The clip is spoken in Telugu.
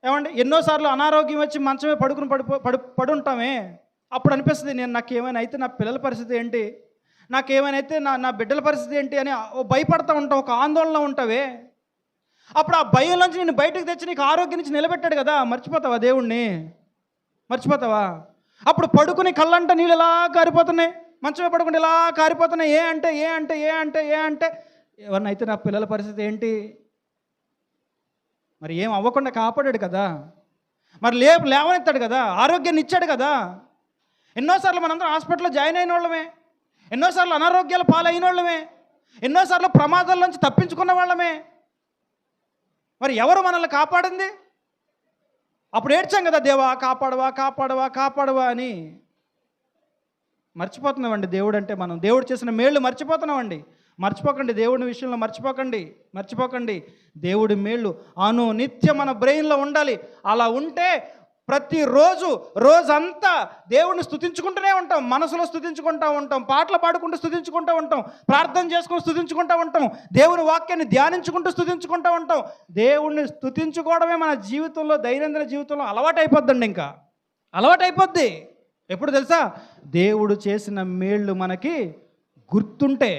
ఏమండి, ఎన్నోసార్లు అనారోగ్యం వచ్చి మంచమే పడుంటామే. అప్పుడు అనిపిస్తుంది, నాకేమైనా అయితే నా పిల్లల పరిస్థితి ఏంటి, నాకేమైనా అయితే నా నా బిడ్డల పరిస్థితి ఏంటి అని భయపడతా ఉంటావు, ఒక ఆందోళనలో ఉంటావే. అప్పుడు ఆ భయంలోంచి నేను బయటకు తెచ్చి నీకు ఆరోగ్యం నుంచి నిలబెట్టాడు కదా, మర్చిపోతావా దేవుణ్ణి? మర్చిపోతావా? అప్పుడు పడుకుని కళ్ళంట నీళ్ళు ఎలా కారిపోతున్నాయి, మంచమే పడుకుంటే ఇలా కారిపోతున్నాయి. ఏ అంటే ఎవరినైతే అయితే నా పిల్లల పరిస్థితి ఏంటి? మరి ఏం అవ్వకుండా కాపాడాడు కదా, మరి లేవనెత్తాడు కదా, ఆరోగ్యాన్ని ఇచ్చాడు కదా. ఎన్నోసార్లు మనందరం హాస్పిటల్లో జాయిన్ అయిన వాళ్ళమే, ఎన్నోసార్లు అనారోగ్యాల పాలైన వాళ్ళమే, ఎన్నోసార్లు ప్రమాదాల నుంచి తప్పించుకున్న వాళ్ళమే. మరి ఎవరు మనల్ని కాపాడింది? అప్పుడు ఏడ్చాం కదా, దేవా కాపాడవా కాపాడవా కాపాడవా అని. మర్చిపోతున్నామండి దేవుడు అంటే, మనం దేవుడు చేసిన మేళ్ళు మర్చిపోతున్నామండి. మర్చిపోకండి, దేవుడి విషయంలో మర్చిపోకండి. దేవుడి మేళ్ళు నిత్యం మన బ్రెయిన్లో ఉండాలి. అలా ఉంటే ప్రతిరోజు రోజంతా దేవుడిని స్తుతించుకుంటూనే ఉంటాం, మనసులో స్తుతించుకుంటూ ఉంటాం, పాటలు పాడుకుంటూ స్తుతించుకుంటూ ఉంటాం, ప్రార్థన చేసుకుంటూ స్తుతించుకుంటూ ఉంటాం, దేవుని వాక్యాన్ని ధ్యానించుకుంటూ స్తుతించుకుంటూ ఉంటాం. దేవుడిని స్తుతించుకోవడమే మన జీవితంలో, దైనందిన జీవితంలో అలవాటైపోద్దండి. ఇంకా అలవాటైపోద్ది. ఎప్పుడు తెలుసా? దేవుడు చేసిన మేళ్ళు మనకి గుర్తుంటే.